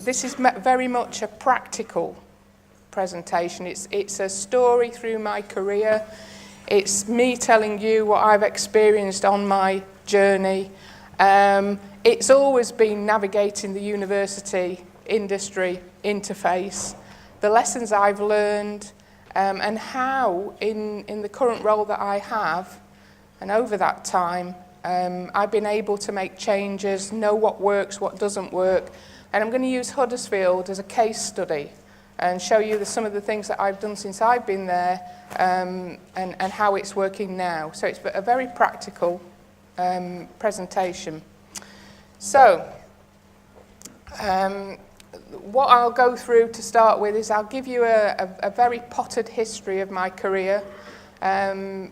This is very much a practical presentation. It's a story through my career. It's me telling you what I've experienced on my journey. It's always been navigating the university industry interface, the lessons I've learned, and how in the current role that I have, and over that time, I've been able to make changes, know what works, what doesn't work. And I'm going to use Huddersfield as a case study and show you some of the things that I've done since I've been there, and how it's working now. So it's a very practical presentation. So what I'll go through to start with is I'll give you a very potted history of my career. I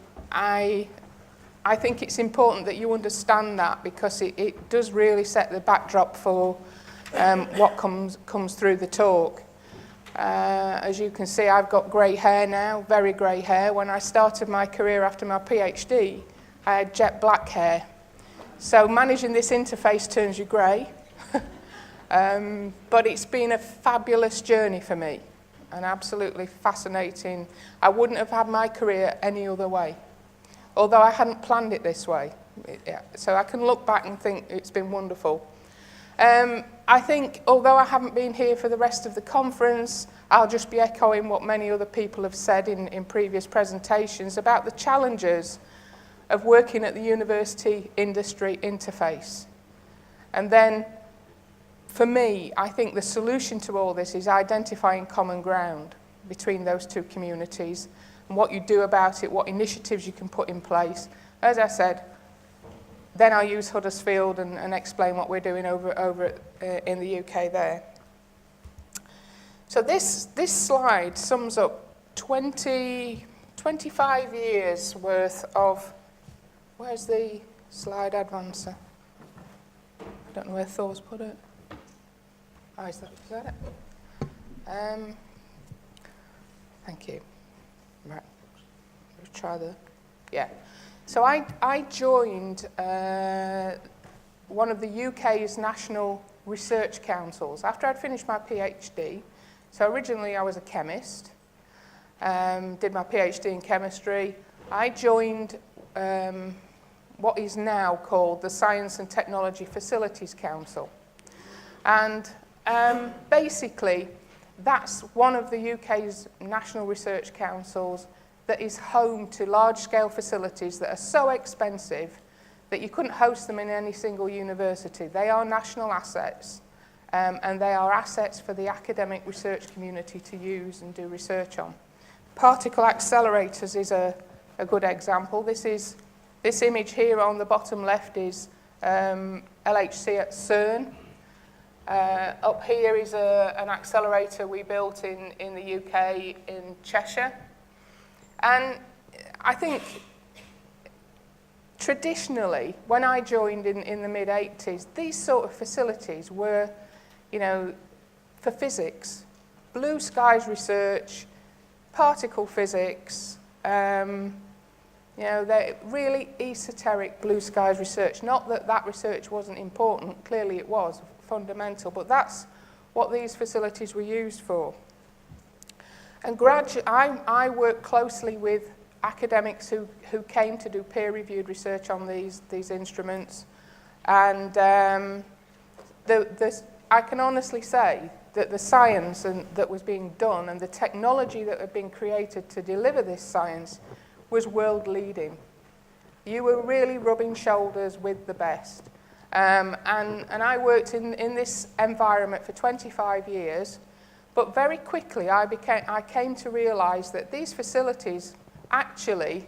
think it's important that you understand that, because it does really set the backdrop for what comes through the talk. As you can see, I've got grey hair now, very grey hair. When I started my career after my PhD, I had jet black hair. So managing this interface turns you grey. But it's been a fabulous journey for me, and absolutely fascinating. I wouldn't have had my career any other way, although I hadn't planned it this way. So I can look back and think it's been wonderful. I think, although I haven't been here for the rest of the conference, I'll just be echoing what many other people have said in previous presentations about the challenges of working at the university industry interface. And then, for me, I think the solution to all this is identifying common ground between those two communities and what you do about it, what initiatives you can put in place. As I said, then I'll use Huddersfield and explain what we're doing over in the UK there. So this slide sums up 25 years worth of, where's the slide advancer? I don't know where Thor's put it. Oh, is that it? Thank you. Right, let's try yeah. So I joined one of the UK's national research councils after I'd finished my PhD. So originally I was a chemist, did my PhD in chemistry. I joined what is now called the Science and Technology Facilities Council. And basically, that's one of the UK's national research councils that is home to large-scale facilities that are so expensive that you couldn't host them in any single university. They are national assets, and they are assets for the academic research community to use and do research on. Particle accelerators is a good example. This image here on the bottom left is LHC at CERN. Up here is an accelerator we built in the UK in Cheshire. And I think traditionally, when I joined in the mid-80s, these sort of facilities were, for physics, blue skies research, particle physics, they're really esoteric blue skies research. Not that research wasn't important, clearly it was fundamental, but that's what these facilities were used for. And I work closely with academics who came to do peer-reviewed research on these instruments. And I can honestly say that the science that was being done and the technology that had been created to deliver this science was world-leading. You were really rubbing shoulders with the best. And I worked in this environment for 25 years. But very quickly, I came to realize that these facilities actually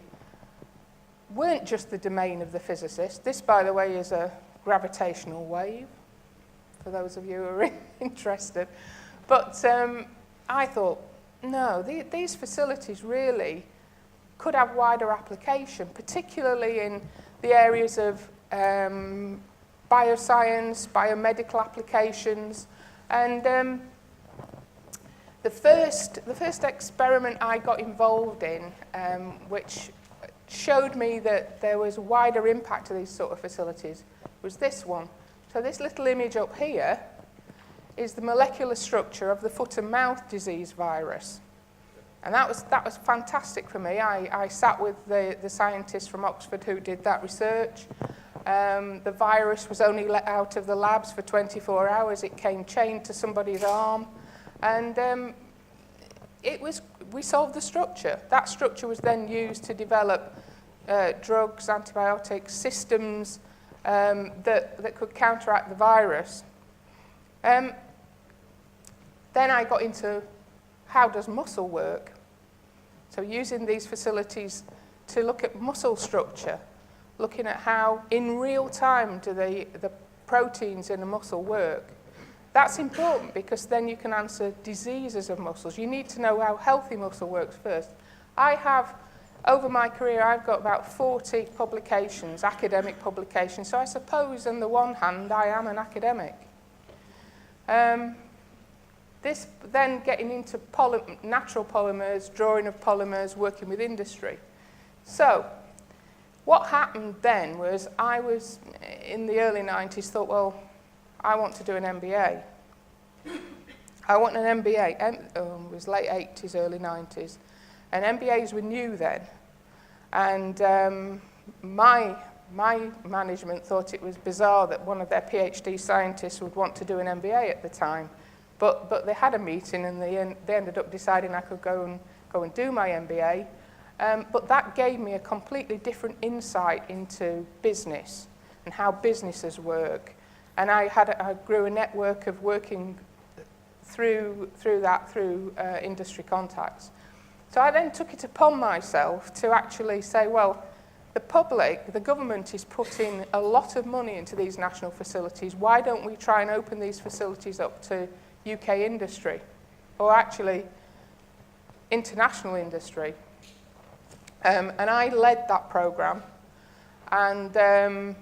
weren't just the domain of the physicists. This, by the way, is a gravitational wave, for those of you who are interested. But I thought, no, these facilities really could have wider application, particularly in the areas of bioscience, biomedical applications, and the first experiment I got involved in, which showed me that there was a wider impact to these sort of facilities was this one. So this little image up here is the molecular structure of the foot and mouth disease virus. And that was fantastic for me. I sat with the scientists from Oxford who did that research. The virus was only let out of the labs for 24 hours. It came chained to somebody's arm. And we solved the structure. That structure was then used to develop drugs, antibiotics, systems that could counteract the virus. Then I got into how does muscle work? So using these facilities to look at muscle structure, looking at how in real time do the proteins in a muscle work. That's important because then you can answer diseases of muscles. You need to know how healthy muscle works first. Over my career, I've got about 40 publications, academic publications, so I suppose on the one hand I am an academic. This then getting into natural polymers, drawing of polymers, working with industry. So what happened then was I was, in the early 90s, thought, well, I want to do an MBA. I want an MBA. It was late 80s, early 90s. And MBAs were new then. And my management thought it was bizarre that one of their PhD scientists would want to do an MBA at the time. But they had a meeting and they ended up deciding I could go and do my MBA. But that gave me a completely different insight into business and how businesses work. And I grew a network of working through industry contacts. So I then took it upon myself to actually say, well, the government is putting a lot of money into these national facilities. Why don't we try and open these facilities up to UK industry, or actually international industry? And I led that programme and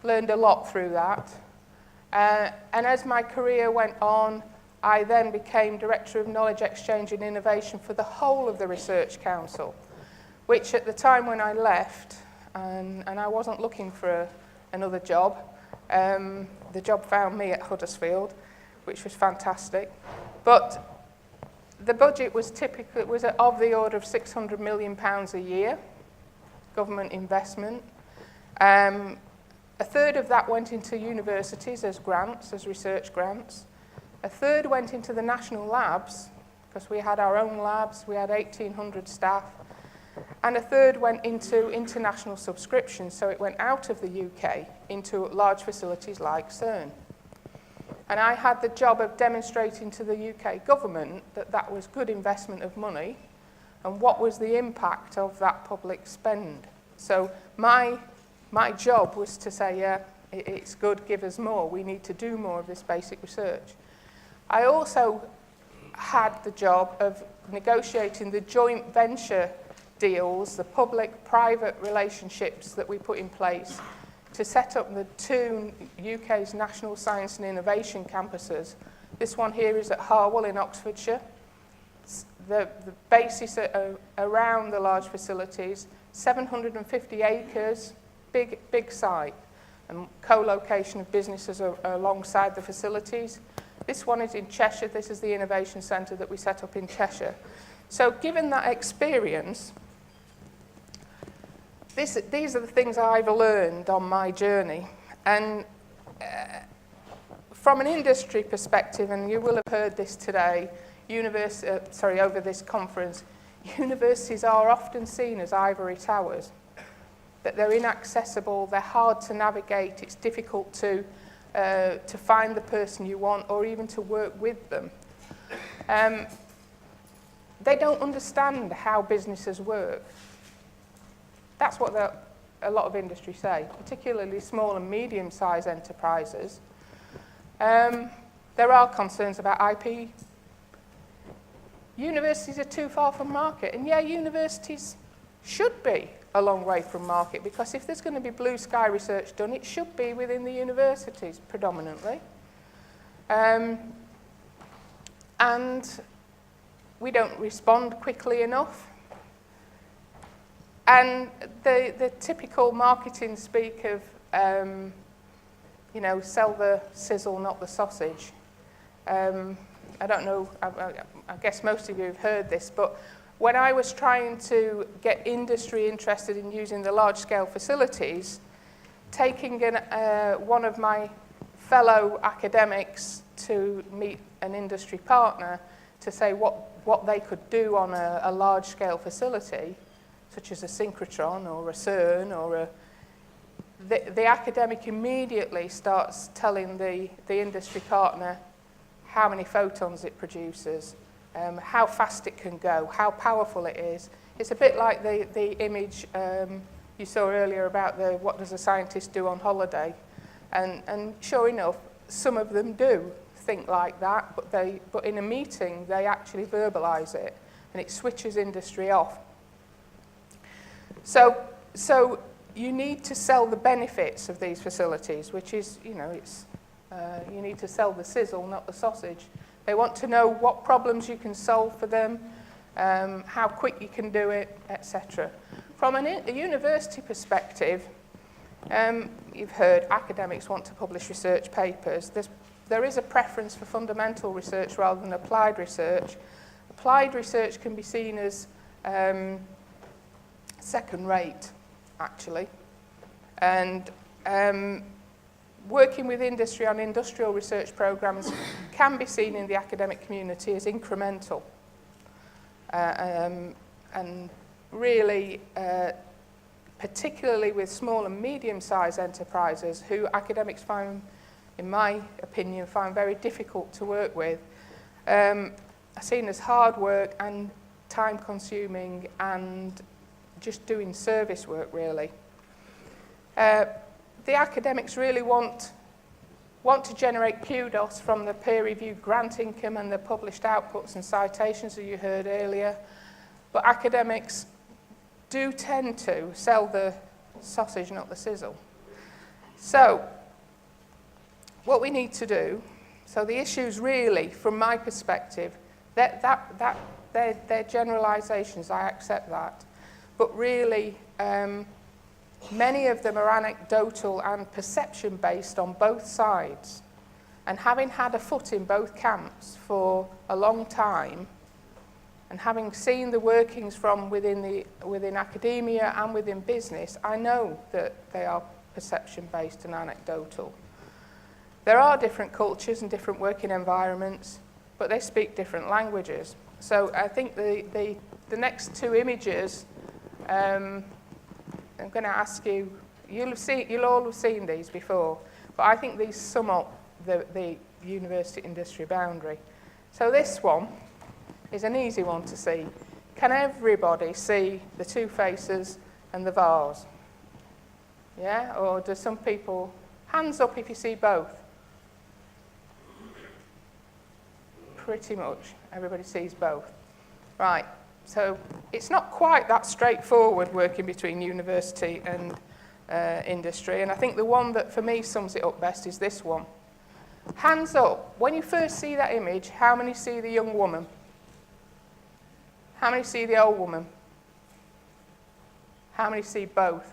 learned a lot through that. And as my career went on, I then became Director of Knowledge Exchange and Innovation for the whole of the Research Council, which at the time when I left, and I wasn't looking for another job, the job found me at Huddersfield, which was fantastic. But the budget was of the order of £600 million a year, government investment. A third of that went into universities as grants, as research grants. A third went into the national labs, because we had our own labs, we had 1,800 staff. And a third went into international subscriptions, so it went out of the UK into large facilities like CERN. And I had the job of demonstrating to the UK government that that was good investment of money and what was the impact of that public spend. So my job was to say, yeah, it's good, give us more. We need to do more of this basic research. I also had the job of negotiating the joint venture deals, the public-private relationships that we put in place to set up the two UK's national science and innovation campuses. This one here is at Harewell in Oxfordshire. The basis around the large facilities, 750 acres, big site, and co-location of businesses alongside the facilities. This one is in Cheshire. This is the Innovation Centre that we set up in Cheshire. So given that experience, these are the things I've learned on my journey. And from an industry perspective, and you will have heard this today, over this conference, universities are often seen as ivory towers, that they're inaccessible, they're hard to navigate, it's difficult to find the person you want or even to work with them. They don't understand how businesses work. That's what a lot of industry say, particularly small and medium-sized enterprises. There are concerns about IP. Universities are too far from market, and yeah, universities should be a long way from market, because if there's going to be blue sky research done, it should be within the universities predominantly. And we don't respond quickly enough. And the typical marketing speak of, sell the sizzle, not the sausage. I don't know, I guess most of you have heard this, but when I was trying to get industry interested in using the large-scale facilities, taking one of my fellow academics to meet an industry partner to say what they could do on a large-scale facility, such as a synchrotron or a CERN, or the academic immediately starts telling the industry partner how many photons it produces, how fast it can go, how powerful it is. It's a bit like the image you saw earlier about what does a scientist do on holiday. And sure enough, some of them do think like that, but in a meeting, they actually verbalise it, and it switches industry off. So you need to sell the benefits of these facilities, which is, you need to sell the sizzle, not the sausage. They want to know what problems you can solve for them, how quick you can do it, etc. From a university perspective, you've heard academics want to publish research papers. There is a preference for fundamental research rather than applied research. Applied research can be seen as second rate, actually. And working with industry on industrial research programs can be seen in the academic community as incremental. And really, particularly with small and medium-sized enterprises who academics find, in my opinion, find very difficult to work with, are seen as hard work and time-consuming and just doing service work, really. The academics really want to generate kudos from the peer-reviewed grant income and the published outputs and citations that you heard earlier, but academics do tend to sell the sausage, not the sizzle. So, what we need to do, so the issues really, from my perspective, they're generalisations, I accept that, but really, many of them are anecdotal and perception-based on both sides. And having had a foot in both camps for a long time, and having seen the workings from within academia and within business, I know that they are perception-based and anecdotal. There are different cultures and different working environments, but they speak different languages. So I think the next two images, I'm going to ask you, you'll all have seen these before, but I think these sum up the university-industry boundary. So this one is an easy one to see. Can everybody see the two faces and the vase? Yeah? Or do some people, hands up if you see both? Pretty much everybody sees both. Right, so it's not quite that straightforward working between university and industry, and I think the one that for me sums it up best is this one. Hands up, when you first see that image, how many see the young woman? How many see the old woman? How many see both?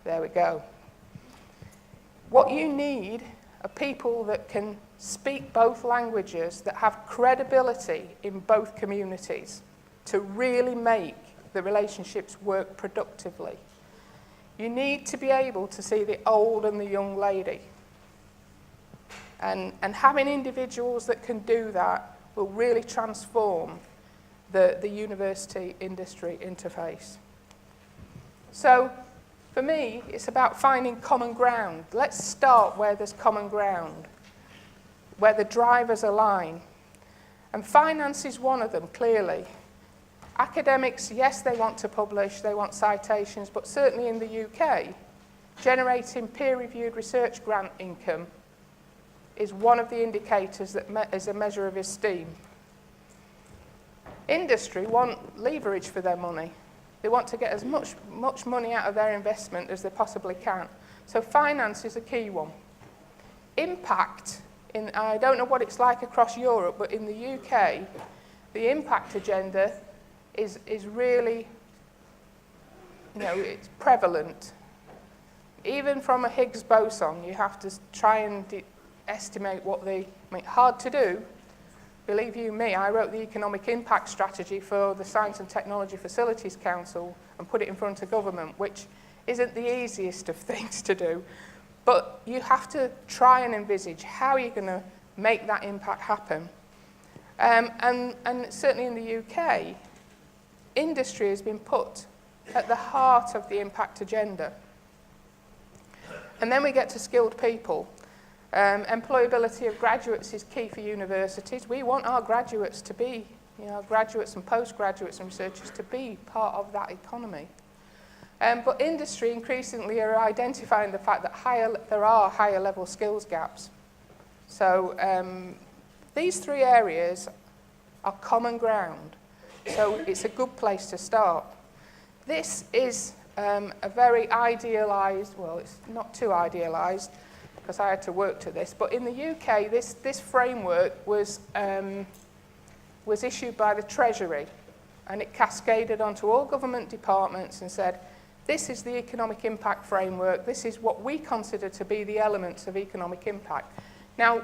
There we go. What you need are people that can speak both languages, that have credibility in both communities to really make the relationships work productively. You need to be able to see the old and the young lady. And having individuals that can do that will really transform the university-industry interface. So, for me, it's about finding common ground. Let's start where there's common ground, where the drivers align. And finance is one of them, clearly. Academics, yes, they want to publish, they want citations, but certainly in the UK, generating peer-reviewed research grant income is one of the indicators that is a measure of esteem. Industry want leverage for their money. They want to get as much money out of their investment as they possibly can. So finance is a key one. Impact, I don't know what it's like across Europe, but in the UK, the impact agenda is really it's prevalent. Even from a Higgs boson, you have to try and estimate hard to do. Believe you me, I wrote the economic impact strategy for the Science and Technology Facilities Council and put it in front of government, which isn't the easiest of things to do. But you have to try and envisage how you're going to make that impact happen. And certainly in the UK, industry has been put at the heart of the impact agenda. And then we get to skilled people. Employability of graduates is key for universities. We want our graduates to be, graduates and postgraduates and researchers to be part of that economy. But industry increasingly are identifying the fact that there are higher level skills gaps. So these three areas are common ground. So it's a good place to start. This is a very idealised, well, it's not too idealised, because I had to work to this, but in the UK, this framework was issued by the Treasury, and it cascaded onto all government departments and said, this is the economic impact framework, this is what we consider to be the elements of economic impact. Now,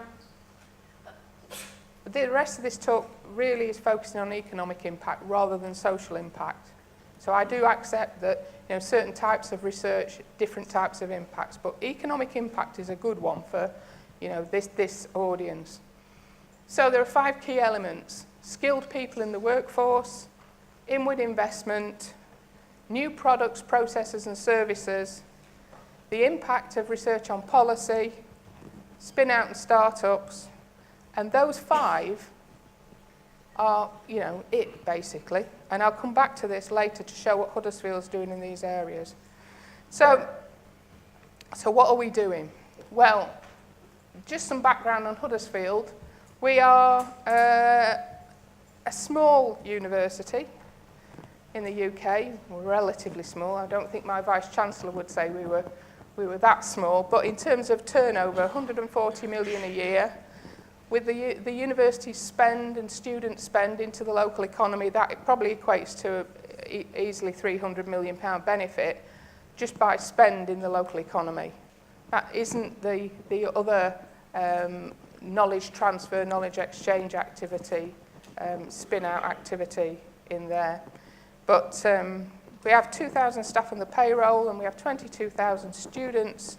the rest of this talk really is focusing on economic impact rather than social impact. So I do accept that certain types of research, different types of impacts, but economic impact is a good one for this audience. So there are 5 key elements: skilled people in the workforce, inward investment, new products, processes and services, the impact of research on policy, spin-out and startups, and those 5 are, it basically. And I'll come back to this later to show what Huddersfield's doing in these areas. So what are we doing? Well, just some background on Huddersfield. We are a small university in the UK. We're relatively small. I don't think my Vice-Chancellor would say we were that small. But in terms of turnover, 140 million a year. With the university's spend and student spend into the local economy, that probably equates to easily £300 million benefit just by spend in the local economy. That isn't the other knowledge transfer, knowledge exchange activity, spin-out activity in there. But we have 2,000 staff on the payroll, and we have 22,000 students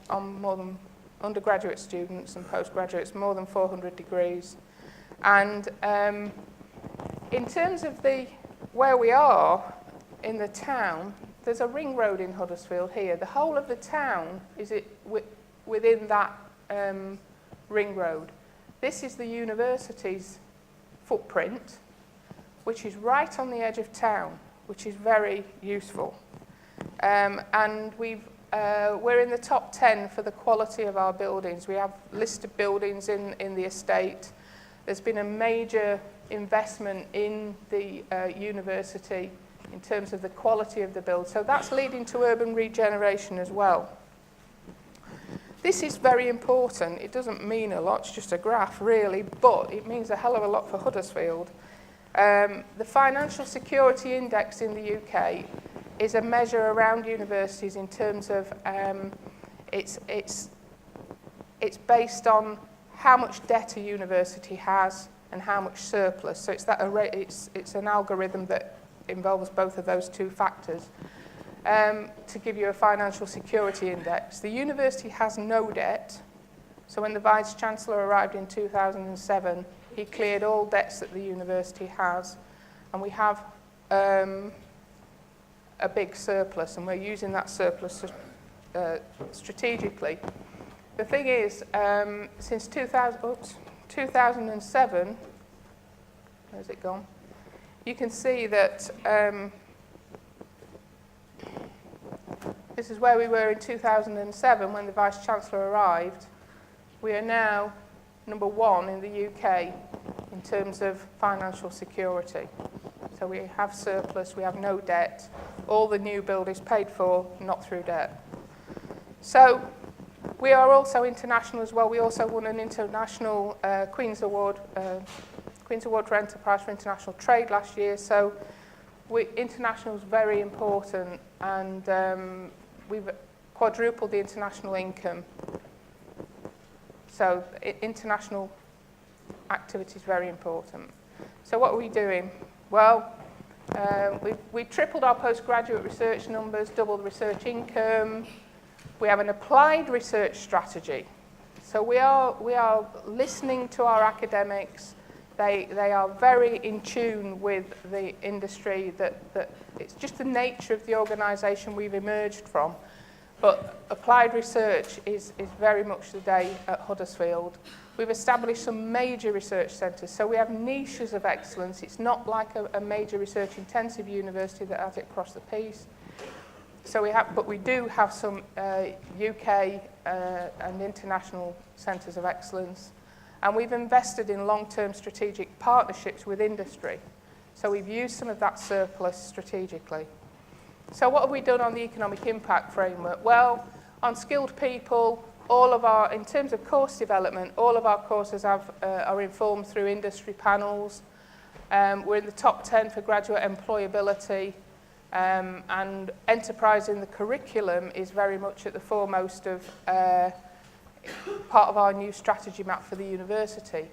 on more than undergraduate students and postgraduates, more than 400 degrees. And in terms of where we are in the town, there's a ring road in Huddersfield here. The whole of the town is within that ring road. This is the university's footprint, which is right on the edge of town, which is very useful. And we're in the top 10 for the quality of our buildings. We have listed buildings in the estate. There's been a major investment in the university in terms of the quality of the build. So that's leading to urban regeneration as well. This is very important. It doesn't mean a lot, it's just a graph really, but it means a hell of a lot for Huddersfield. The Financial Security Index in the UK is a measure around universities in terms of it's based on how much debt a university has and how much surplus. So it's an algorithm that involves both of those two factors to give you a financial security index. The university has no debt. So when the Vice-Chancellor arrived in 2007, he cleared all debts that the university has, and we have a big surplus, and we're using that surplus strategically. The thing is, since 2007, where's it gone? You can see that this is where we were in 2007 when the Vice-Chancellor arrived. We are now number 1 in the UK in terms of financial security. So we have surplus, we have no debt. All the new build is paid for, not through debt. So we are also international as well. We also won an international Queen's Award for Enterprise for International Trade last year. So international is very important, and we've quadrupled the international income. So international activity is very important. So what are we doing? Well, we tripled our postgraduate research numbers, doubled the research income. We have an applied research strategy. So we are listening to our academics. They are very in tune with the industry, that it's just the nature of the organisation we've emerged from. But applied research is very much the day at Huddersfield. We've established some major research centres, so we have niches of excellence. It's not like a major research-intensive university that has it across the piece. So we do have some UK and international centres of excellence, and we've invested in long-term strategic partnerships with industry. So we've used some of that surplus strategically. So what have we done on the economic impact framework? Well, on skilled people, in terms of course development, all of our courses are informed through industry panels. We're in the top 10 for graduate employability, and enterprise in the curriculum is very much at the foremost of part of our new strategy map for the university.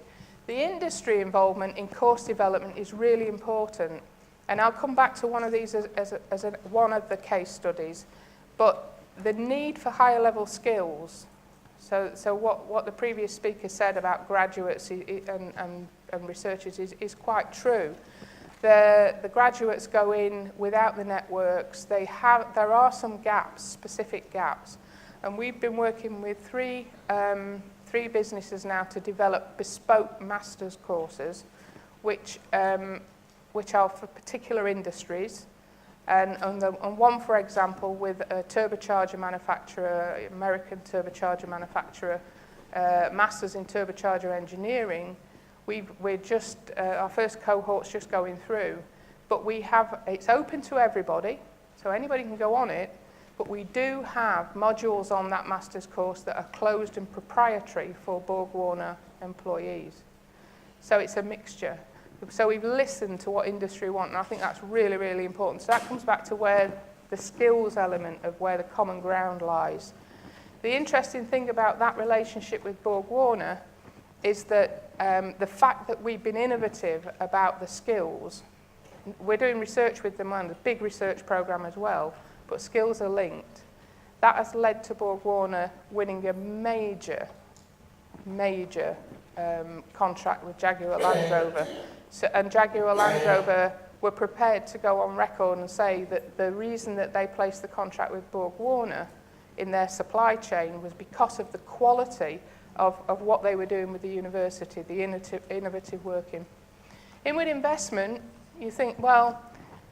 The industry involvement in course development is really important, and I'll come back to one of these as one of the case studies. But the need for higher level skills, so what the previous speaker said about graduates and researchers is quite true. The graduates go in without the networks. There are some gaps, specific gaps, and we've been working with three businesses now to develop bespoke master's courses, which are for particular industries. And one, for example, with a turbocharger manufacturer, American turbocharger manufacturer, masters in turbocharger engineering. Our first cohort's just going through, but it's open to everybody, so anybody can go on it, but we do have modules on that master's course that are closed and proprietary for Borg-Warner employees. So it's a mixture. So we've listened to what industry want, and I think that's really, really important. So that comes back to where the skills element of where the common ground lies. The interesting thing about that relationship with Borg-Warner is that the fact that we've been innovative about the skills, we're doing research with them on a big research program as well, but skills are linked. That has led to Borg-Warner winning a major contract with Jaguar Land Rover. And Jaguar Land Rover were prepared to go on record and say that the reason that they placed the contract with Borg-Warner in their supply chain was because of the quality of what they were doing with the university, the innovative working. Inward investment, you think, well,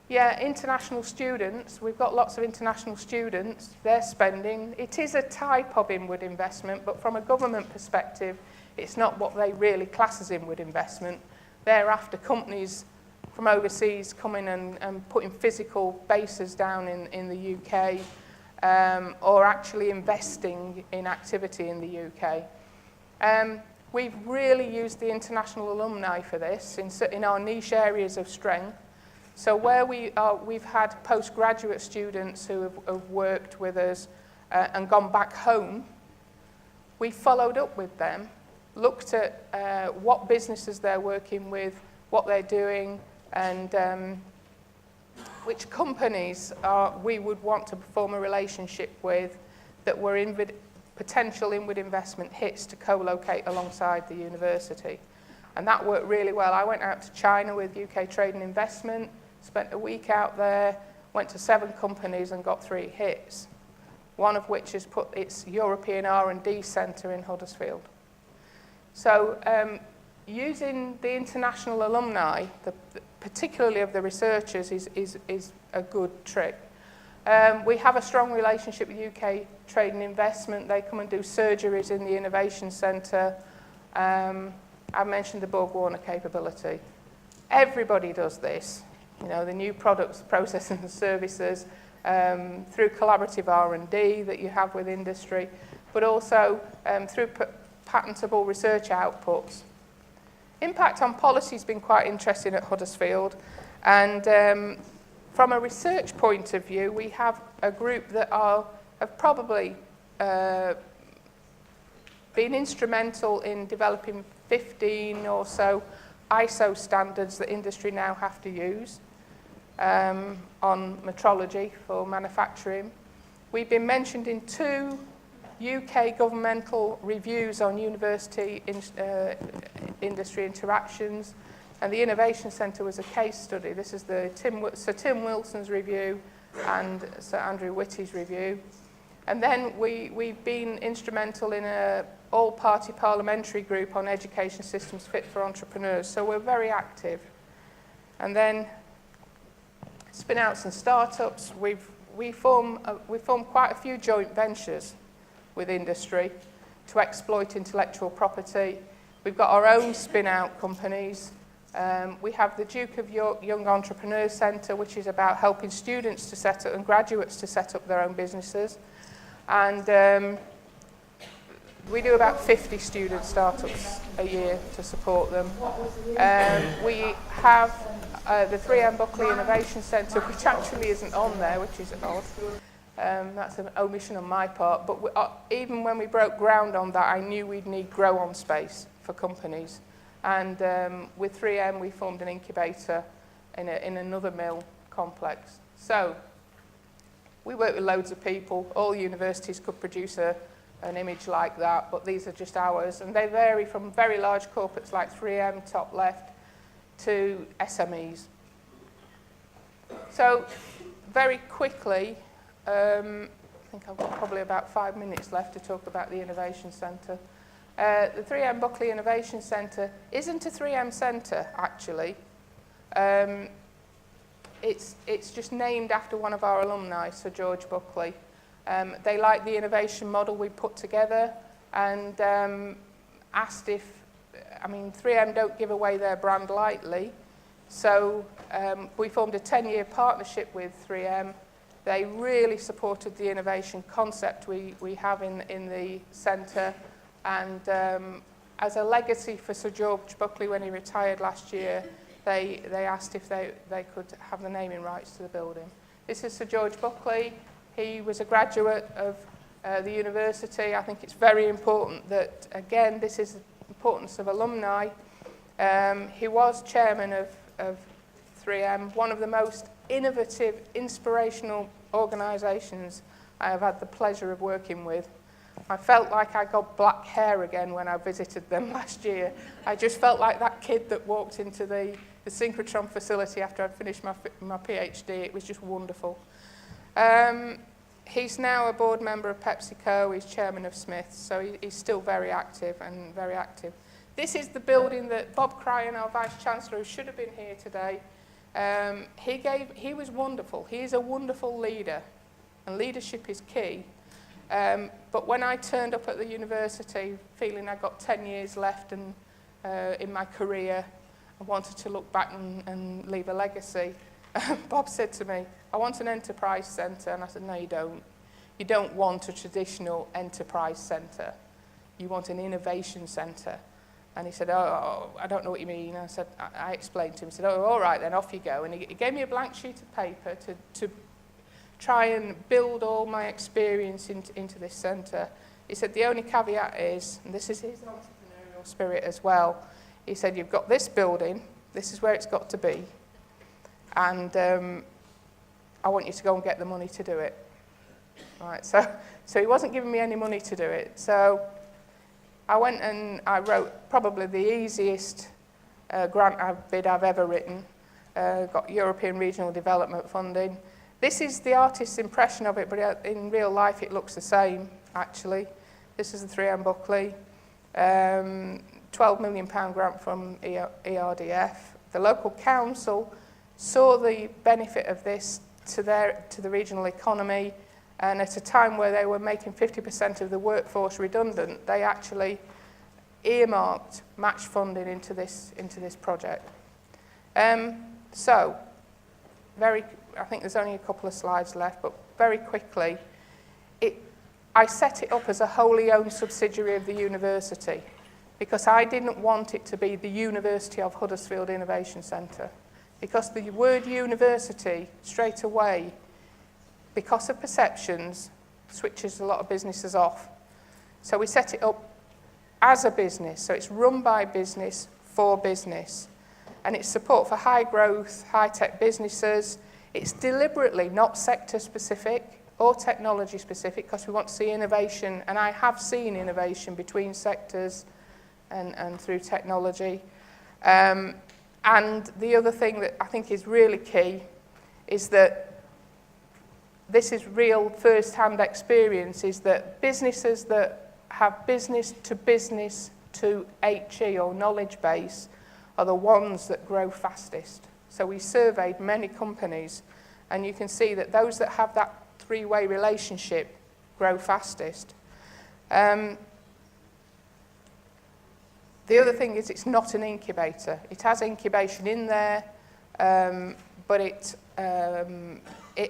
yeah, international students, we've got lots of international students, they're spending. It is a type of inward investment, but from a government perspective, it's not what they really class as inward investment. They're after companies from overseas coming and putting physical bases down in the UK, or actually investing in activity in the UK. We've really used the international alumni for this in our niche areas of strength. So where we've had postgraduate students who have worked with us and gone back home, we followed up with them, looked at what businesses they're working with, what they're doing, and which companies we would want to form a relationship with that were potential inward investment hits to co-locate alongside the university. And that worked really well. I went out to China with UK Trade and Investment, spent a week out there, went to 7 companies and got 3 hits, one of which has put its European R&D Centre in Huddersfield. So using the international alumni, particularly of the researchers, is a good trick. We have a strong relationship with UK Trade and Investment. They come and do surgeries in the Innovation Centre. I mentioned the Borg-Warner capability. Everybody does this. You know, the new products, processes and services, through collaborative R&D that you have with industry, but also through patentable research outputs. Impact on policy has been quite interesting at Huddersfield, and From a research point of view, we have a group that have probably been instrumental in developing 15 or so ISO standards that industry now have to use on metrology for manufacturing. We've been mentioned in 2 UK governmental reviews on university industry interactions, and the Innovation Centre was a case study. This is the Sir Tim Wilson's review and Sir Andrew Whitty's review. And then we've been instrumental in an all-party parliamentary group on education systems fit for entrepreneurs, so we're very active. And then spin-outs and startups, we form quite a few joint ventures with industry to exploit intellectual property. We've got our own spin-out companies. We have the Duke of York Young Entrepreneurs Centre, which is about helping students to set up and graduates to set up their own businesses. And we do about 50 student startups a year to support them. We have the 3M Buckley Innovation Centre, which actually isn't on there, which is odd. That's an omission on my part. But even when we broke ground on that, I knew we'd need grow-on space for companies. And with 3M, we formed an incubator in another mill complex. So we work with loads of people. All universities could produce an image like that, but these are just ours. And they vary from very large corporates like 3M, top left, to SMEs. So very quickly, I think I've got probably about 5 minutes left to talk about the Innovation Centre. The 3M Buckley Innovation Centre isn't a 3M centre, actually. It's just named after one of our alumni, Sir George Buckley. They liked the innovation model we put together and asked if, 3M don't give away their brand lightly, so we formed a 10-year partnership with 3M. They really supported the innovation concept we have in the centre, and as a legacy for Sir George Buckley when he retired last year, they asked if they could have the naming rights to the building. This is Sir George Buckley. He was a graduate of the university. I think it's very important that, again, this is the importance of alumni. He was chairman of 3M, one of the most innovative, inspirational organisations I have had the pleasure of working with. I felt like I got black hair again when I visited them last year. I just felt like that kid that walked into the synchrotron facility after I'd finished my PhD. It was just wonderful. He's now a board member of PepsiCo. He's chairman of Smith's, so he's still very active and very active. This is the building that Bob Cryan, our Vice-Chancellor, who should have been here today, he was wonderful. He is a wonderful leader, and leadership is key. But when I turned up at the university feeling I got 10 years left in my career, I wanted to look back and leave a legacy. Bob said to me, I want an enterprise centre. And I said, no, you don't. You don't want a traditional enterprise centre. You want an innovation centre. And he said, oh, I don't know what you mean. I said, I explained to him. He said, oh, all right, then off you go. And he gave me a blank sheet of paper to try and build all my experience into this centre. He said, the only caveat is, and this is his entrepreneurial spirit as well, he said, you've got this building, this is where it's got to be, and I want you to go and get the money to do it. Right, so he wasn't giving me any money to do it. So I went and I wrote probably the easiest grant bid I've ever written, got European Regional Development funding. This is the artist's impression of it, but in real life it looks the same, actually. This is the 3M Buckley. £12 million grant from ERDF. The local council saw the benefit of this to the regional economy, and at a time where they were making 50% of the workforce redundant, they actually earmarked match funding into this project. So, I think there's only a couple of slides left, but very quickly, I set it up as a wholly owned subsidiary of the university because I didn't want it to be the University of Huddersfield Innovation Centre. because the word university straight away, because of perceptions, switches a lot of businesses off. So we set it up as a business, so it's run by business for business, and it's support for high growth, high-tech businesses. It's deliberately not sector specific or technology specific, because we want to see innovation, and I have seen innovation between sectors and through technology. And the other thing that I think is really key is that this is real first-hand experience, is that businesses that have business to HE or knowledge base are the ones that grow fastest. So we surveyed many companies, and you can see that those that have that three-way relationship grow fastest. The other thing is it's not an incubator. It has incubation in there, but it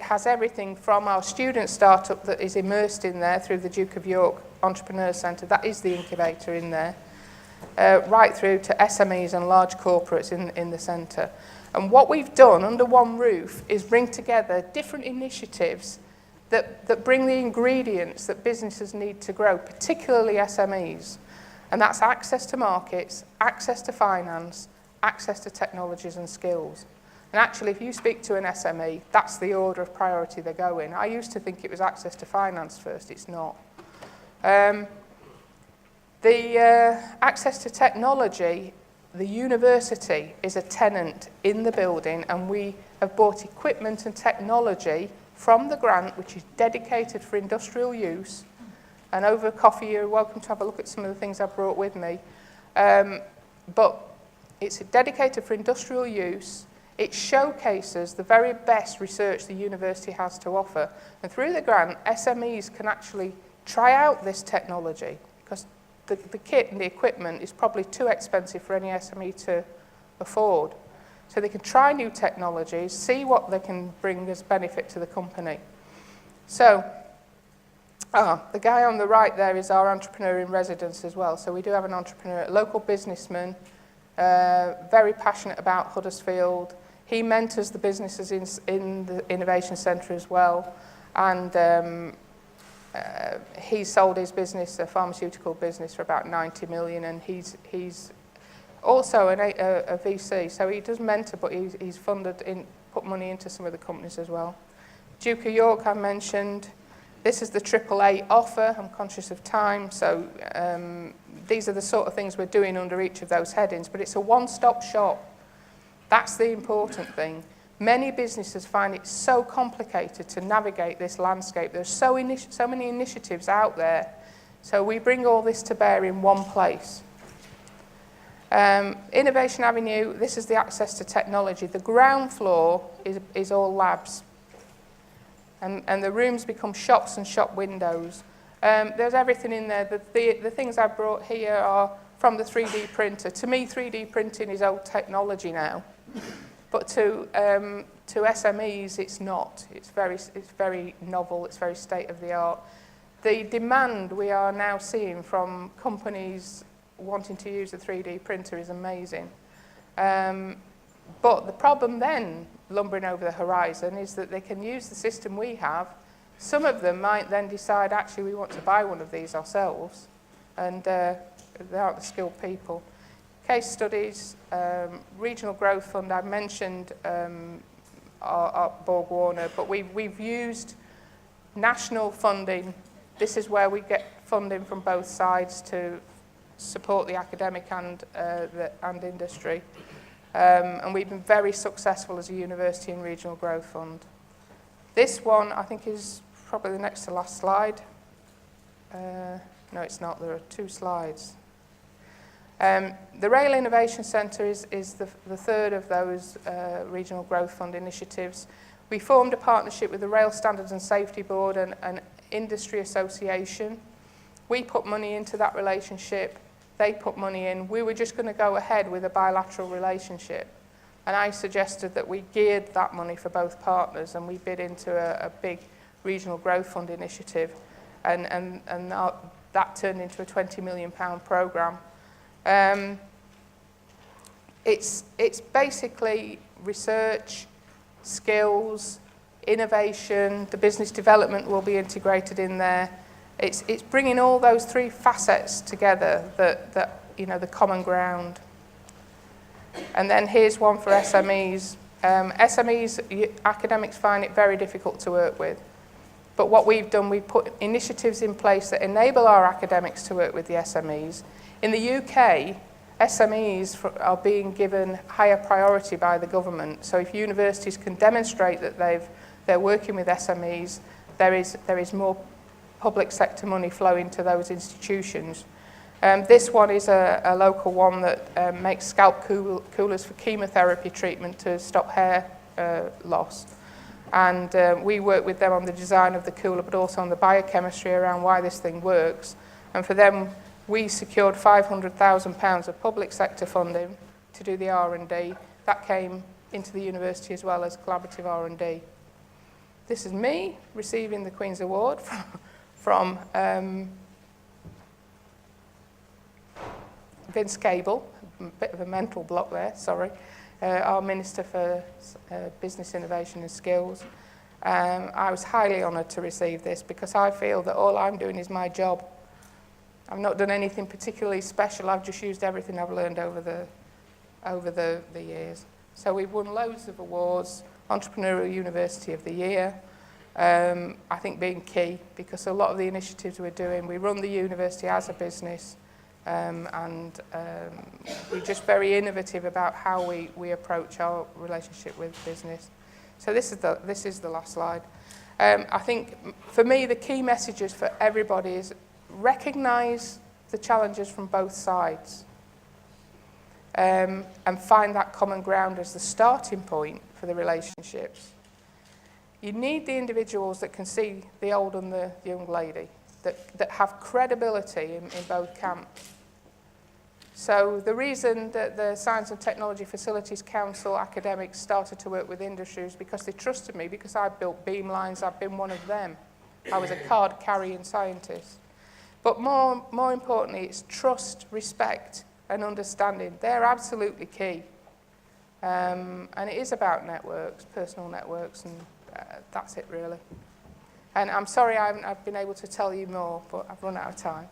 has everything from our student startup that is immersed in there through the Duke of York Entrepreneurial Centre, that is the incubator in there, right through to SMEs and large corporates in the centre. And what we've done under one roof is bring together different initiatives that bring the ingredients that businesses need to grow, particularly SMEs. And that's access to markets, access to finance, access to technologies and skills. And actually, if you speak to an SME, that's the order of priority they go in. I used to think it was access to finance first. It's not. Access to technology, the university is a tenant in the building, and we have bought equipment and technology from the grant, which is dedicated for industrial use. And over coffee, you're welcome to have a look at some of the things I brought with me. But it's dedicated for industrial use. It showcases the very best research the university has to offer. And through the grant, SMEs can actually try out this technology, because the kit and the equipment is probably too expensive for any SME to afford. So they can try new technologies, see what they can bring as benefit to the company. So, the guy on the right there is our entrepreneur in residence as well. So we do have an entrepreneur, a local businessman, very passionate about Huddersfield. He mentors the businesses in the Innovation Centre as well. And he sold his business, a pharmaceutical business, for about 90 million, and he's also a VC, so he does mentor, but he's put money into some of the companies as well. Duke of York, I mentioned. This is the AAA offer. I'm conscious of time, so these are the sort of things we're doing under each of those headings, but it's a one-stop shop. That's the important thing. Many businesses find it so complicated to navigate this landscape. There's so many initiatives out there, so we bring all this to bear in one place. Innovation Avenue, this is the access to technology. The ground floor is all labs, and the rooms become shops and shop windows. There's everything in there. The things I brought here are from the 3D printer. To me, 3D printing is old technology now, but to SMEs, it's not. It's very novel. It's very state of the art. The demand we are now seeing from companies wanting to use a 3D printer is amazing. But the problem then, lumbering over the horizon, is that they can use the system we have. Some of them might then decide, actually, we want to buy one of these ourselves, and they aren't the skilled people. Case studies, Regional Growth Fund, I mentioned our Borg Warner, but we've used national funding. This is where we get funding from both sides to support the academic and industry. And we've been very successful as a university in Regional Growth Fund. This one, I think, is probably the next to last slide. No, it's not. There are 2 slides. The Rail Innovation Centre is the third of those Regional Growth Fund initiatives. We formed a partnership with the Rail Standards and Safety Board and an industry association. We put money into that relationship. They put money in. We were just going to go ahead with a bilateral relationship. And I suggested that we geared that money for both partners, and we bid into a big Regional Growth Fund initiative. And that turned into a £20 million programme. It's basically research, skills, innovation, the business development will be integrated in there. It's bringing all those three facets together that you know, the common ground. And then here's one for SMEs. SMEs, academics find it very difficult to work with. But what we've done, we've put initiatives in place that enable our academics to work with the SMEs. In the UK, SMEs are being given higher priority by the government. So if universities can demonstrate that they're working with SMEs, there is more public sector money flowing to those institutions. This one is a local one that makes scalp coolers for chemotherapy treatment to stop hair loss. And we work with them on the design of the cooler, but also on the biochemistry around why this thing works. And for them, we secured £500,000 of public sector funding to do the R&D. That came into the university as well as collaborative R&D. This is me receiving the Queen's Award from Vince Cable, a bit of a mental block there, sorry, our Minister for Business Innovation and Skills. I was highly honoured to receive this because I feel that all I'm doing is my job. I've not done anything particularly special, I've just used everything I've learned over the years. So we've won loads of awards, Entrepreneurial University of the Year, I think being key because a lot of the initiatives we're doing, we run the university as a business, and we're just very innovative about how we approach our relationship with business. So this is the last slide. I think for me the key messages for everybody is recognise the challenges from both sides, and find that common ground as the starting point for the relationships. You need the individuals that can see the old and the young lady, that have credibility in both camps. So the reason that the Science and Technology Facilities Council academics started to work with industry is because they trusted me, because I built beam lines, I've been one of them. I was a card-carrying scientist. But more importantly, it's trust, respect, and understanding. They're absolutely key. And it is about networks, personal networks, and that's it really. And I'm sorry I haven't been able to tell you more, but I've run out of time.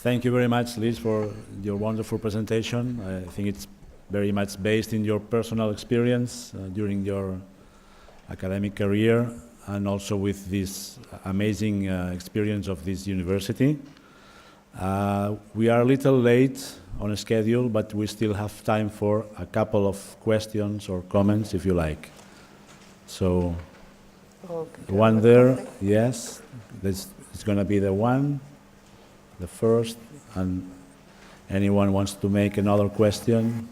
Thank you very much, Liz, for your wonderful presentation. I think it's very much based in your personal experience during your academic career and also with this amazing experience of this university. We are a little late on a schedule, but we still have time for a couple of questions or comments, if you like. So, one there, yes, this is going to be the one, the first, and anyone wants to make another question?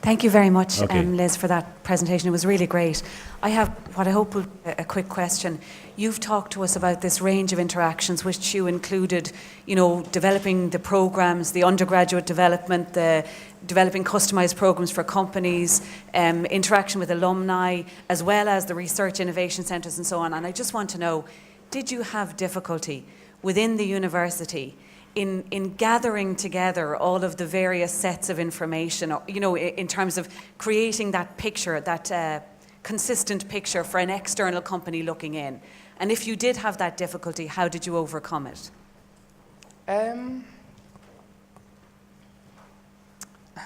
Thank you very much, Okay. Liz, for that presentation. It was really great. I have what I hope will be a quick question. You've talked to us about this range of interactions, which you included, you know, developing the programs, the undergraduate development, the developing customized programs for companies, interaction with alumni, as well as the research innovation centres and so on. And I just want to know, did you have difficulty within the university in gathering together all of the various sets of information, or, you know, in terms of creating that picture, that consistent picture for an external company looking in? And if you did have that difficulty, how did you overcome it?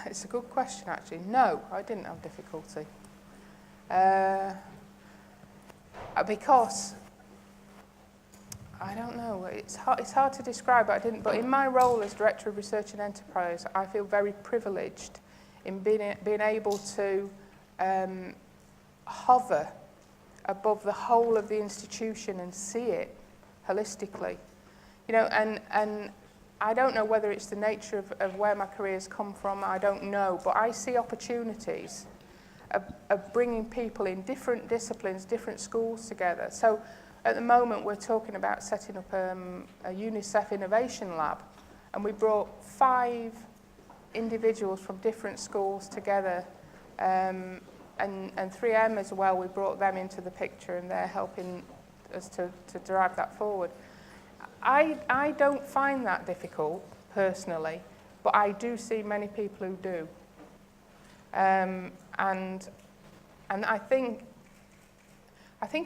It's a good question, actually. No, I didn't have difficulty. Because I don't know. It's hard to describe. But in my role as Director of Research and Enterprise, I feel very privileged in being able to hover above the whole of the institution and see it holistically. You know, and I don't know whether it's the nature of where my career's come from. I don't know, but I see opportunities of bringing people in different disciplines, different schools together. So at the moment, we're talking about setting up a UNICEF Innovation Lab, and we brought 5 individuals from different schools together, and 3M as well. We brought them into the picture, and they're helping us to drive that forward. I don't find that difficult personally, but I do see many people who do. And I think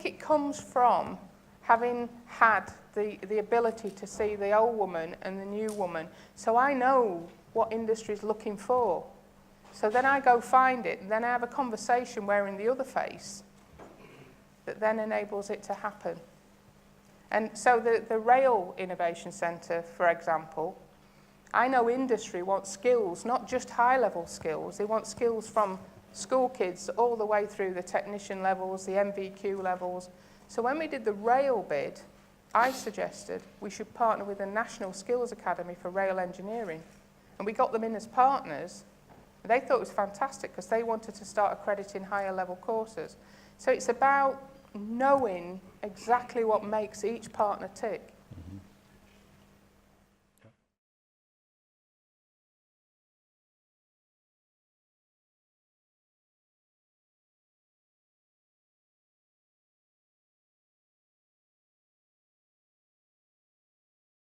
it comes from having had the ability to see the old woman and the new woman. So I know what industry is looking for. So then I go find it, and then I have a conversation wearing the other face that then enables it to happen. And so the Rail Innovation Centre, for example, I know industry wants skills, not just high-level skills. They want skills from school kids all the way through the technician levels, the MVQ levels. So when we did the rail bid, I suggested we should partner with the National Skills Academy for Rail Engineering. And we got them in as partners. They thought it was fantastic because they wanted to start accrediting higher level courses. So it's about knowing exactly what makes each partner tick.